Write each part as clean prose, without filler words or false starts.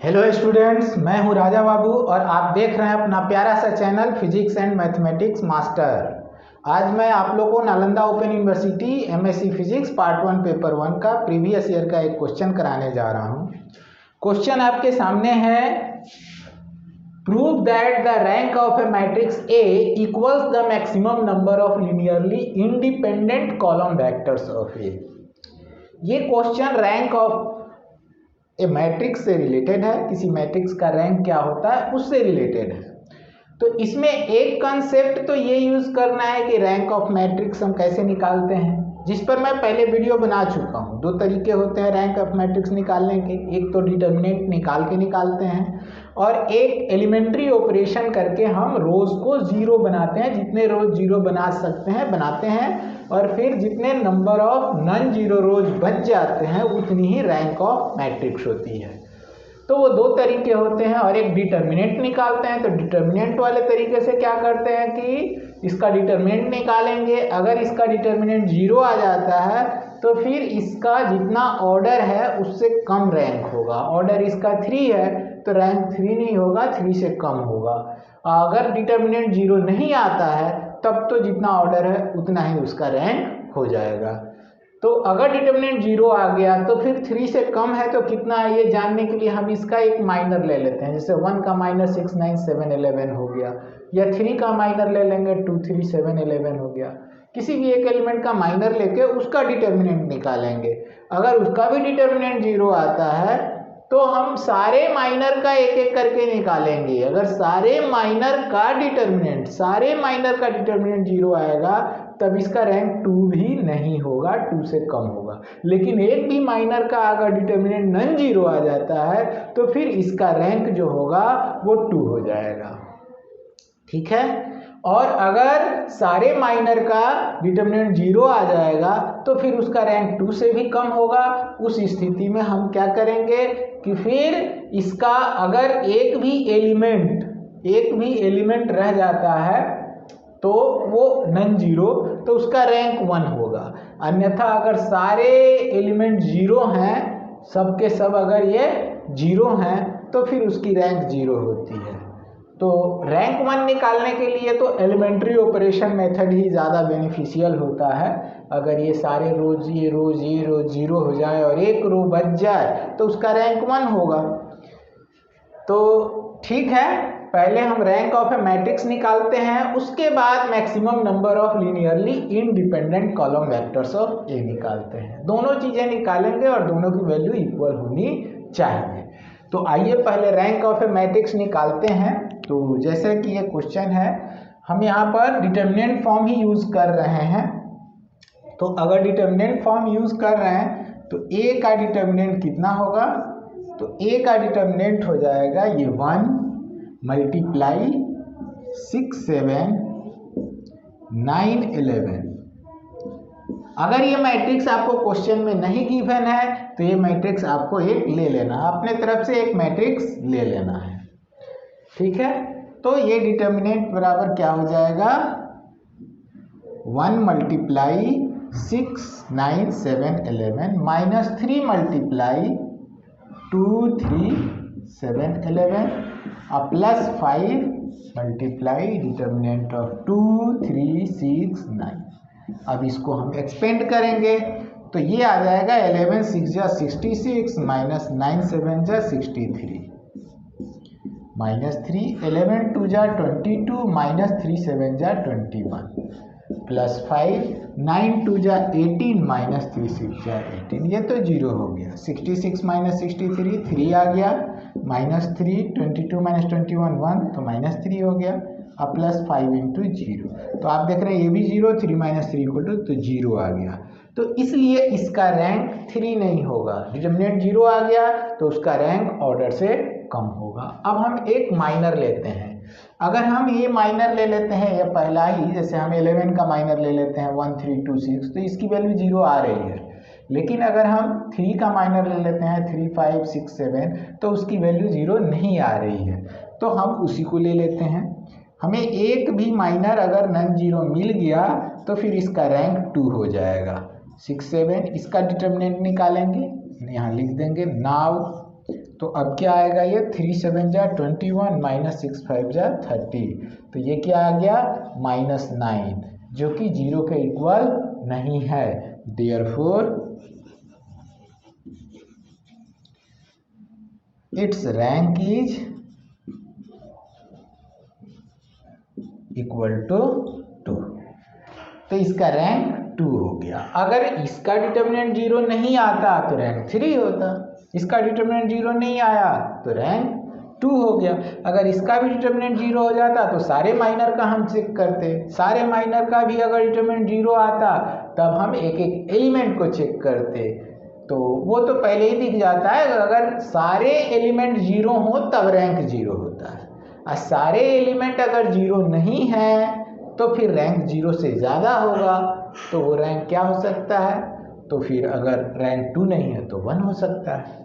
Hello students, मैं हूं राजा बाबू और आप देख रहे हैं अपना प्यारा सा channel physics and mathematics master. आज मैं आप लोगों को Nalanda open university MSc physics part 1 paper 1 का प्रीवियस ईयर का एक क्वेश्चन कराने जा रहा हूं। क्वेश्चन आपके सामने है, prove that the rank of a matrix A equals the maximum number of linearly independent column vectors of A. ये question rank of a matrix से रिलेटेड है, किसी मैट्रिक्स का रैंक क्या होता है उससे रिलेटेड है। तो इसमें एक कंसेप्ट तो ये यूज करना है कि रैंक ऑफ मैट्रिक्स हम कैसे निकालते हैं, जिस पर मैं पहले वीडियो बना चुका हूँ। दो तरीके होते हैं रैंक ऑफ मैट्रिक्स निकालने के, एक तो डिटर्मिनेंट निकाल के निकालते हैं और एक एलिमेंट्री ऑपरेशन करके हम रोज को जीरो बनाते हैं। जितने रोज जीरो बना सकते हैं बनाते हैं और फिर जितने नंबर ऑफ नॉन जीरो रोज बच जाते हैं उतनी ही रैंक ऑफ मैट्रिक्स होती है। तो वो दो तरीके होते हैं। और एक डिटर्मिनेंट निकालते हैं। तो डिटर्मिनेंट वाले तरीके से क्या करते हैं कि इसका डिटर्मिनेंट निकालेंगे। अगर इसका डिटर्मिनेंट जीरो आ जाता है तो फिर इसका जितना ऑर्डर है उससे कम रैंक होगा। ऑर्डर इसका 3 है तो रैंक 3 नहीं होगा, 3 से कम होगा। अगर डिटर्मिनेंट जीरो नहीं आता है तब तो जितना ऑर्डर है उतना ही उसका रैंक हो जाएगा। तो अगर डिटर्मिनेंट जीरो आ गया तो फिर 3 से कम है तो कितना है ये जानने के लिए हम इसका एक माइनर ले लेते हैं। जैसे 1 का माइनर 6, 9, 7, 11 हो गया, या 3 का माइनर ले लेंगे 2, 3, 7, 11 हो गया। किसी भी एक एलिमेंट का माइनर लेके उसका डिटर्मिनेंट निकालेंगे। अगर उसका भी डिटर्मिनेंट जीरो आता है तो हम सारे माइनर का एक एक करके निकालेंगे। अगर सारे माइनर का डिटर्मिनेंट जीरो आएगा तब इसका रैंक 2 भी नहीं होगा, 2 से कम होगा। लेकिन एक भी माइनर का अगर डिटर्मिनेंट नॉन जीरो आ जाता है तो फिर इसका रैंक जो होगा वो 2 हो जाएगा। ठीक है। और अगर सारे माइनर का डिटर्मिनेंट जीरो आ जाएगा तो फिर उसका रैंक 2 से भी कम होगा। उस स्थिति में हम क्या करेंगे कि फिर इसका अगर एक भी एलिमेंट रह जाता है तो वो नॉन जीरो, तो उसका रैंक 1 होगा। अन्यथा अगर सारे एलिमेंट जीरो हैं, सब के सब अगर ये जीरो हैं तो फिर उसकी रैंक 0 होती है। तो रैंक 1 निकालने के लिए तो एलिमेंट्री ऑपरेशन मेथड ही ज़्यादा बेनिफिशियल होता है। अगर ये सारे रोज जीरो हो जाए और एक रो बच जाए तो उसका रैंक 1 होगा। तो ठीक है, पहले हम रैंक ऑफ ए मैट्रिक्स निकालते हैं, उसके बाद maximum number of linearly independent column vectors of A निकालते हैं। दोनों चीज़ें निकालेंगे और दोनों की वैल्यू इक्वल होनी चाहिए। तो आइए पहले रैंक ऑफ ए मैट्रिक्स निकालते हैं। तो जैसे कि ये क्वेश्चन है, हम यहाँ पर डिटर्मिनेंट फॉर्म ही यूज़ कर रहे हैं। तो अगर डिटर्मिनेंट फॉर्म यूज़ कर रहे हैं तो ए का डिटर्मिनेंट कितना होगा? तो ए का डिटर्मिनेंट हो जाएगा ये 1 मल्टीप्लाई 6, 7, 9, 11। अगर ये मैट्रिक्स आपको क्वेश्चन में नहीं गिवन है तो ये मैट्रिक्स आपको एक ले लेना है, अपने तरफ से एक मैट्रिक्स ले लेना है। ठीक है। तो ये डिटर्मिनेंट बराबर क्या हो जाएगा? 1 मल्टीप्लाई 6, 9, 7, 11 माइनस 3 मल्टीप्लाई 2, 3, 7, 11 और प्लस 5 मल्टीप्लाई डिटर्मिनेंट ऑफ 2, 3, 6, 9। अब इसको हम एक्सपेंड करेंगे तो ये आ जाएगा 11 6 जा 66 माइनस 9 7 जा 63 माइनस 3 11 2 जा 22 माइनस 3 7 जा 21 प्लस 5 9 2 जा 18 माइनस 3 6 जा 18। ये तो 0 हो गया। 66 माइनस 63 3 आ गया, माइनस 3 22 माइनस 21 1 तो माइनस 3 हो गया। अब प्लस 5 इंटू 0, तो आप देख रहे हैं ये भी 0, 3 माइनस 3 इक्वल टू तो 0 आ गया। तो इसलिए इसका रैंक 3 नहीं होगा। डिटर्मिनेंट 0 आ गया तो उसका रैंक ऑर्डर से कम होगा। अब हम एक माइनर लेते हैं। अगर हम ये माइनर ले लेते हैं, ये पहला ही, जैसे हम 11 का माइनर ले लेते हैं 1 3 2 6, तो इसकी वैल्यू 0 आ रही है। लेकिन अगर हम 3 का माइनर ले लेते हैं 3 5 6 7 तो उसकी वैल्यू 0 नहीं आ रही है। तो हम उसी को ले लेते हैं। हमें एक भी माइनर अगर नॉन जीरो मिल गया तो फिर इसका रैंक 2 हो जाएगा। 6 7 इसका डिटर्मिनेंट निकालेंगे, यहाँ लिख देंगे नाउ। तो अब क्या आएगा, ये 3 7 जा 21 माइनस 6 5 जा 30, तो ये क्या आ गया -9, जो कि 0 के इक्वल नहीं है। Therefore its rank is equal to 2। तो इसका रैंक 2 हो गया। अगर इसका डिटर्मिनेंट 0 नहीं आता तो रैंक 3 होता, इसका डिटर्मिनेंट 0 नहीं आया तो रैंक 2 हो गया। अगर इसका भी डिटर्मिनेंट 0 हो जाता तो सारे माइनर का हम चेक करते, सारे माइनर का भी अगर डिटर्मिनेंट 0 आता तब हम एक एक एलिमेंट को चेक करते, तो वो तो पहले ही दिख जाता है। अगर सारे एलिमेंट 0 हो तब रैंक 0 होता है, और सारे एलिमेंट अगर 0 नहीं है तो फिर रैंक 0 से ज़्यादा होगा, तो वो रैंक क्या हो सकता है, तो फिर अगर रैंक 2 नहीं है तो 1 हो सकता है।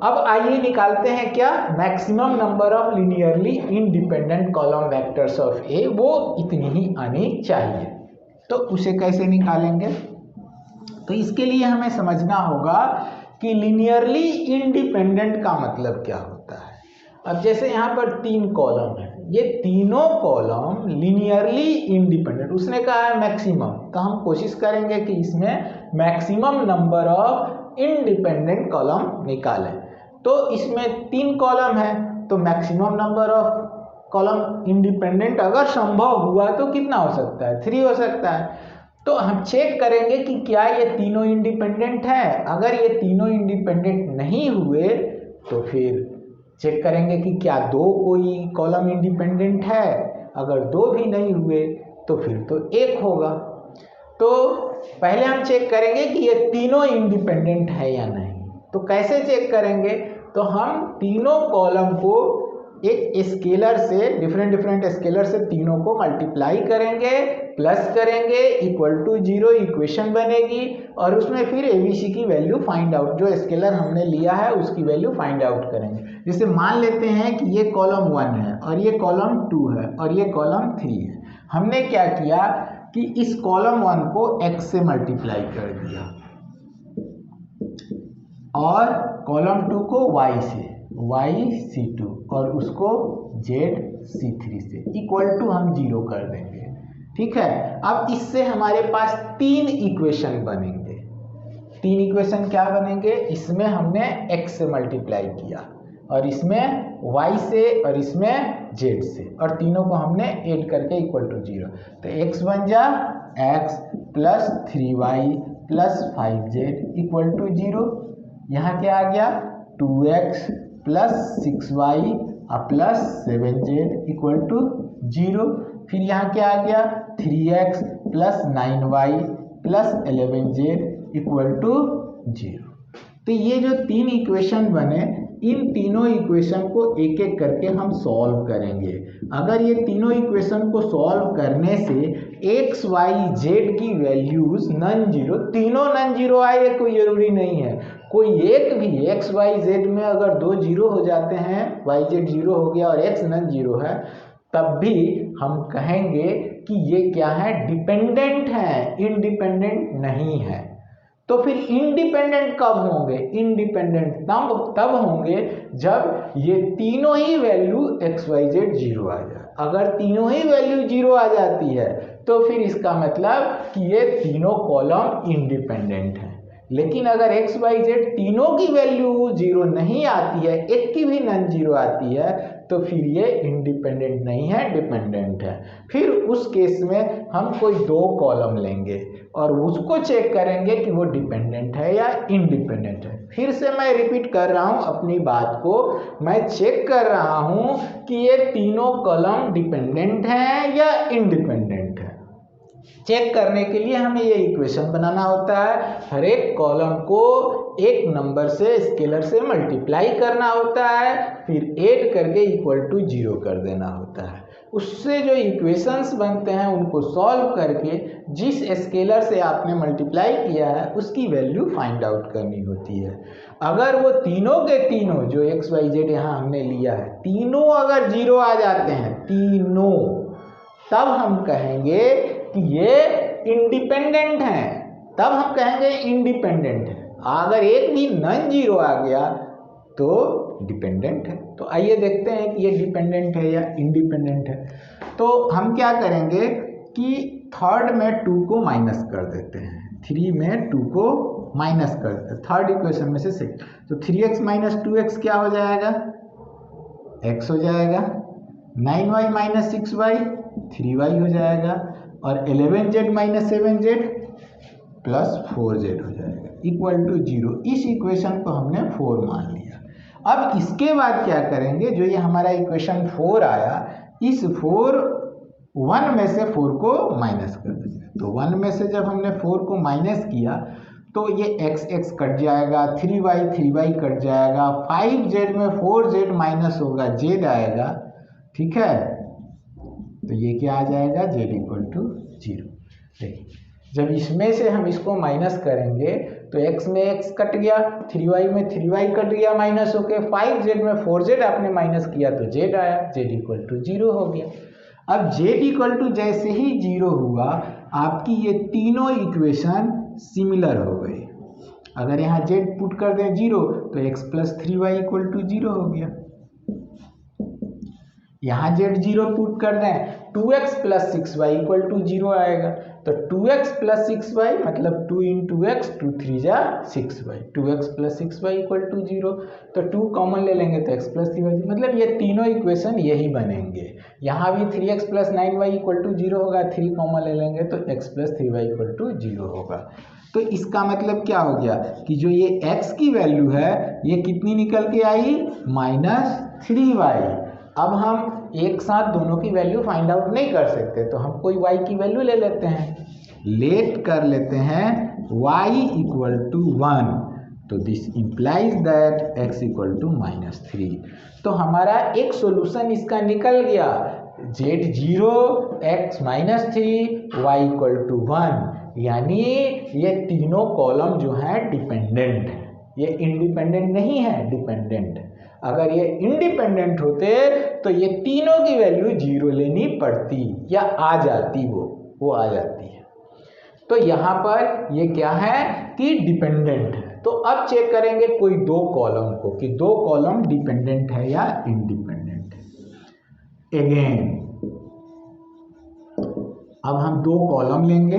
अब आइए निकालते हैं क्या, maximum number of linearly independent column vectors of A, वो इतनी ही आनी चाहिए। तो उसे कैसे निकालेंगे, तो इसके लिए हमें समझना होगा कि लीनियरली इंडिपेंडेंट का मतलब क्या होता है। अब जैसे यहाँ पर 3 कॉलम है, ये तीनों कॉलम लीनियरली इंडिपेंडेंट, उसने कहा है मैक्सिमम, तो हम कोशिश करेंगे कि इसमें maximum number of independent column निकालें। तो इसमें 3 कॉलम है, तो maximum number of column independent अगर संभव हुआ तो कितना हो सकता है, 3 हो सकता है। तो हम चेक करेंगे कि क्या ये तीनों इंडिपेंडेंट है। अगर ये तीनों इंडिपेंडेंट नहीं हुए तो फिर चेक करेंगे कि क्या 2 कोई कॉलम इंडिपेंडेंट है। अगर 2 भी नहीं हुए तो फिर तो 1 होगा। तो पहले हम चेक करेंगे कि ये तीनों इंडिपेंडेंट है या नहीं। तो कैसे चेक करेंगे, तो हम तीनों कॉलम को एक स्केलर से, डिफरेंट स्केलर से तीनों को मल्टीप्लाई करेंगे, प्लस करेंगे, इक्वल टू 0 इक्वेशन बनेगी, और उसमें फिर एबीसी की वैल्यू फाइंड आउट, जो स्केलर हमने लिया है उसकी वैल्यू फाइंड आउट करेंगे। जैसे मान लेते हैं कि ये कॉलम 1 है और ये कॉलम 2 है और ये कॉलम 3 है। हमने क्या किया कि इस कॉलम 1 को x से मल्टीप्लाई कर दिया और कॉलम 2 को y से, yc2, और उसको zc3 से इक्वल टू हम 0 कर देंगे। ठीक है, अब इससे हमारे पास 3 इक्वेशन बनेंगे। 3 इक्वेशन क्या बनेंगे, इसमें हमने x से मल्टीप्लाई किया और इसमें y से और इसमें z से, और तीनों को हमने ऐड करके इक्वल टू 0। तो x बन जा x plus 3y plus 5z equal to 0। यहाँ क्या आ गया 2x plus 6y plus 7z equal to 0। फिर यहाँ क्या आ गया 3x plus 9y plus 11z equal to 0। तो ये जो 3 इक्वेशन बने, इन तीनों इक्वेशन को एक एक करके हम सॉल्व करेंगे। अगर ये तीनों इक्वेशन को सॉल्व करने से x, y, z की वैल्यूज नॉन जीरो, तीनों नॉन जीरो आए कोई जरूरी नहीं है, कोई एक भी x, y, z में अगर 2 जीरो हो जाते हैं, y, z 0 हो गया और x नॉन जीरो है, तब भी हम कहेंगे कि ये क्या है, डिपेंडेंट है, इंडिपेंडेंट नहीं है। तो फिर इंडिपेंडेंट कब होंगे, इंडिपेंडेंट तब होंगे जब ये तीनों ही वैल्यू x, y, z 0 आ जाए। अगर तीनों ही वैल्यू 0 आ जाती है तो फिर इसका मतलब कि ये तीनों कॉलम इंडिपेंडेंट हैं। लेकिन अगर x, y, z तीनों की वैल्यू 0 नहीं आती है, एक की भी नॉन जीरो आती है, तो फिर ये इंडिपेंडेंट नहीं है, डिपेंडेंट है। फिर उस केस में हम कोई 2 कॉलम लेंगे और उसको चेक करेंगे कि वो डिपेंडेंट है या इंडिपेंडेंट है। फिर से मैं रिपीट कर रहा हूँ अपनी बात को, मैं चेक कर रहा हूँ कि ये तीनों कॉलम डिपेंडेंट हैं या इंडिपेंडेंट है। चेक करने के लिए हमें ये इक्वेशन बनाना होता है, हर एक कॉलम को एक नंबर से, स्केलर से मल्टीप्लाई करना होता है, फिर ऐड करके इक्वल टू 0 कर देना होता है। उससे जो इक्वेशंस बनते हैं उनको सॉल्व करके जिस स्केलर से आपने मल्टीप्लाई किया है उसकी वैल्यू फाइंड आउट करनी होती है। अगर वो तीनों के तीनों जो x, y, z यहाँ हमने लिया है, तीनों अगर 0 आ जाते हैं, तीनों, तब हम कहेंगे कि ये इंडिपेंडेंट हैं, तब हम कहेंगे इंडिपेंडेंट है। अगर एक भी नॉन जीरो आ गया तो डिपेंडेंट है। तो आइए देखते हैं कि ये डिपेंडेंट है या इंडिपेंडेंट है। तो हम क्या करेंगे कि थर्ड में 2 को माइनस कर देते हैं, 3 में 2 को माइनस कर देते हैं, थर्ड इक्वेशन में से 6। तो 3x माइनस 2x क्या हो जाएगा, x हो जाएगा, 9y माइनस 6y 3y हो जाएगा, और 11z minus 7z plus 4z हो जाएगा इक्वल टू 0। इस इक्वेशन को हमने 4 मान लिया। अब इसके बाद क्या करेंगे, जो ये हमारा इक्वेशन 4 आया, इस 1 में से 4 को माइनस कर देंगे। तो 1 में से जब हमने 4 को माइनस किया तो ये x कट जाएगा, 3y कट जाएगा, 5z में 4z माइनस होगा, z आएगा, ठीक है। तो ये क्या आ जाएगा, z इक्वल टू 0। देखिए जब इसमें से हम इसको माइनस करेंगे तो x में x कट गया, 3y में 3y कट गया माइनस होके, 5z में 4z आपने माइनस किया तो z आया, z इक्वल टू 0 हो गया। अब z इक्वल टू जैसे ही 0 हुआ, आपकी ये तीनों इक्वेशन सिमिलर हो गई। अगर यहाँ z पुट कर दें 0 तो x plus 3y equal to 0 हो गया। यहाँ z 0 पुट कर दें 2x plus 6y equal to 0 आएगा। तो 2x प्लस 6y मतलब 2 इंटू एक्स, 2 3 जा 6y, 2x plus 6y equal to 0। तो 2 कॉमन ले लेंगे तो x प्लस 3y, मतलब ये तीनों इक्वेशन यही बनेंगे। यहाँ भी 3x plus 9y equal to 0 होगा, 3 कॉमन ले लेंगे तो x plus 3y equal to 0 होगा। तो इसका मतलब क्या हो गया कि जो ये x की वैल्यू है ये कितनी निकल के आई, -3y। अब हम एक साथ दोनों की वैल्यू फाइंड आउट नहीं कर सकते, तो हम कोई y की वैल्यू ले लेते हैं, लेट कर लेते हैं y इक्वल टू 1। तो this implies that x equal to -3। तो हमारा एक सॉल्यूशन इसका निकल गया, z 0, x -3, y equal to 1। यानी ये तीनों कॉलम जो है डिपेंडेंट है, ये इंडिपेंडेंट नहीं है, डिपेंडेंट। अगर ये इंडिपेंडेंट होते तो ये तीनों की वैल्यू 0 लेनी पड़ती या आ जाती, वो आ जाती है। तो यहाँ पर ये क्या है कि डिपेंडेंट है। तो अब चेक करेंगे कोई दो कॉलम को कि दो कॉलम डिपेंडेंट है या इंडिपेंडेंट है। अगेन अब हम दो कॉलम लेंगे,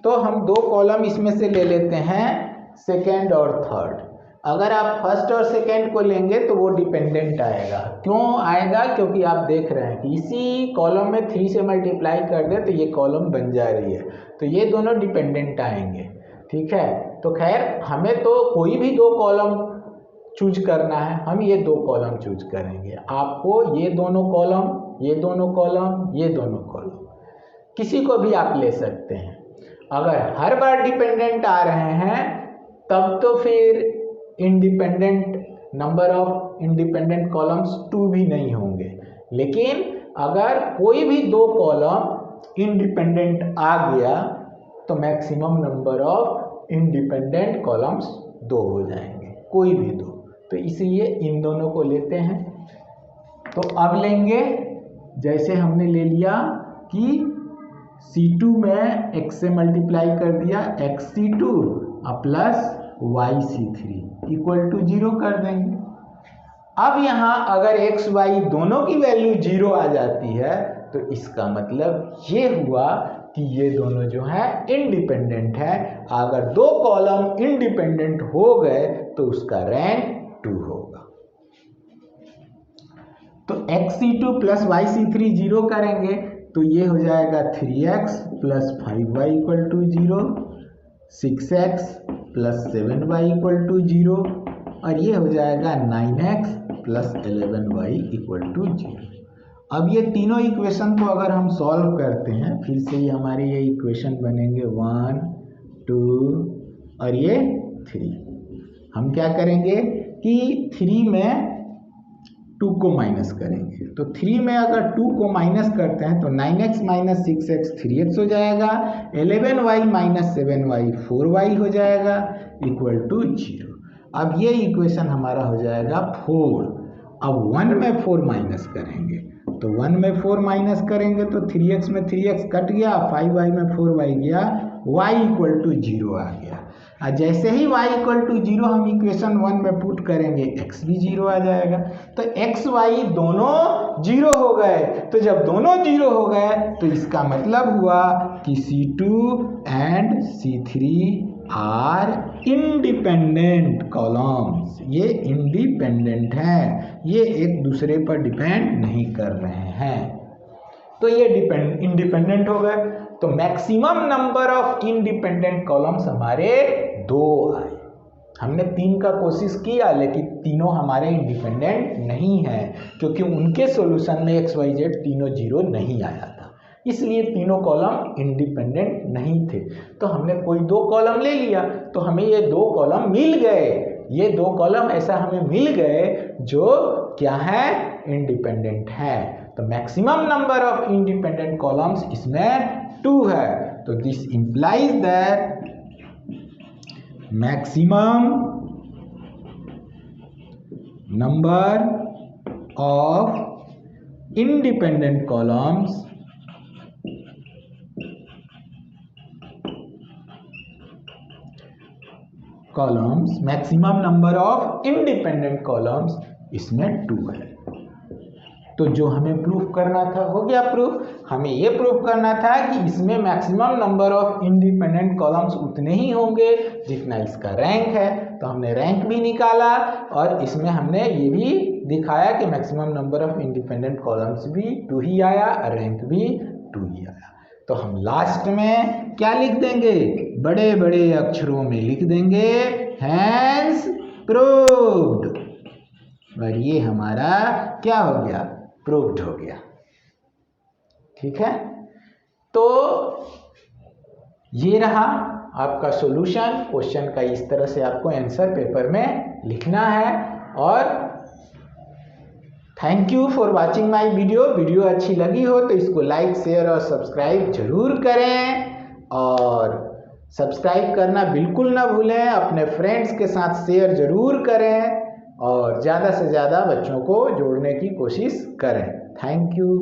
तो हम दो कॉलम इसमें से ले लेते हैं सेकेंड और थर्ड। अगर आप फर्स्ट और सेकेंड को लेंगे तो वो डिपेंडेंट आएगा। क्यों आएगा, क्योंकि आप देख रहे हैं कि इसी कॉलम में 3 से मल्टीप्लाई कर दे तो ये कॉलम बन जा रही है, तो ये दोनों डिपेंडेंट आएंगे, ठीक है। तो खैर हमें तो कोई भी दो कॉलम चूज करना है, हम ये दो कॉलम चूज करेंगे। आपको ये दोनों कॉलम, ये दोनों कॉलम, ये दोनों कॉलम, किसी को भी आप ले सकते हैं। अगर हर बार डिपेंडेंट आ रहे हैं तब तो फिर independent number of independent columns 2 भी नहीं होंगे। लेकिन अगर कोई भी दो कॉलम इंडिपेंडेंट आ गया तो maximum number of independent columns 2 हो जाएंगे, कोई भी दो। तो इसलिए इन दोनों को लेते हैं। तो अब लेंगे, जैसे हमने ले लिया कि C2 में x से मल्टीप्लाई कर दिया, xC2 plus yC3 equal to 0 कर देंगे। अब यहाँ अगर x y दोनों की वैल्यू 0 आ जाती है तो इसका मतलब ये हुआ कि ये दोनों जो है इंडिपेंडेंट है। अगर दो कॉलम इंडिपेंडेंट हो गए तो उसका रैंक 2 होगा। तो xC2 प्लस yC3 0 करेंगे तो ये हो जाएगा 3x plus 5y equal to 0, 6x plus 7y equal to 0, और ये हो जाएगा 9x plus 11y equal to 0। अब ये तीनों इक्वेशन को अगर हम सॉल्व करते हैं, फिर से ये हमारे ये इक्वेशन बनेंगे 1, 2 और ये 3। हम क्या करेंगे कि 3 में 2 को माइनस करेंगे। तो 3 में अगर 2 को माइनस करते हैं तो 9x माइनस 6x 3x हो जाएगा, 11y माइनस 7y 4y हो जाएगा इक्वल टू 0। अब ये इक्वेशन हमारा हो जाएगा 4। अब 1 में 4 माइनस करेंगे, तो 1 में 4 माइनस करेंगे तो 3x में 3x कट गया, 5y में 4y गया, y इक्वल टू 0 आ गया। और जैसे ही y इक्वल टू 0 हम इक्वेशन 1 में पुट करेंगे x भी 0 आ जाएगा। तो x y दोनों 0 हो गए। तो जब दोनों 0 हो गए तो इसका मतलब हुआ कि C2 and C3 are independent columns. ये इंडिपेंडेंट हैं, ये एक दूसरे पर डिपेंड नहीं कर रहे हैं। तो ये इंडिपेंडेंट हो गए। तो maximum number of independent columns हमारे 2 आए। हमने 3 का कोशिश किया लेकिन तीनों हमारे इंडिपेंडेंट नहीं है, क्योंकि उनके सॉल्यूशन में एक्स वाई जेड तीनों 0 नहीं आया था, इसलिए तीनों कॉलम इंडिपेंडेंट नहीं थे। तो हमने कोई 2 कॉलम ले लिया तो हमें ये 2 कॉलम मिल गए। ये 2 कॉलम ऐसा हमें मिल गए जो क्या है, इंडिपेंडेंट है। तो maximum number of independent columns इसमें 2 है। तो this implies that maximum number of independent columns maximum number of independent columns इसमें 2 है। तो जो हमें प्रूफ करना था हो गया प्रूफ। हमें ये प्रूफ करना था कि इसमें maximum number of independent columns उतने ही होंगे जितना इसका रैंक है। तो हमने रैंक भी निकाला और इसमें हमने ये भी दिखाया कि maximum number of independent columns भी 2 ही आया और रैंक भी 2 ही आया। तो हम लास्ट में क्या लिख देंगे, बड़े बड़े अक्षरों में लिख देंगे हैंस प्रूव्ड, और ये हमारा क्या हो गया, प्रूव्ड हो गया। ठीक है, तो ये रहा आपका सॉल्यूशन। क्वेश्चन का इस तरह से आपको आंसर पेपर में लिखना है। और thank you for watching my video अच्छी लगी हो तो इसको लाइक शेयर और सब्सक्राइब जरूर करें, और सब्सक्राइब करना बिल्कुल ना भूलें। अपने फ्रेंड्स के साथ शेयर जरूर करें और ज़्यादा से ज़्यादा बच्चों को जोड़ने की कोशिश करें। Thank you.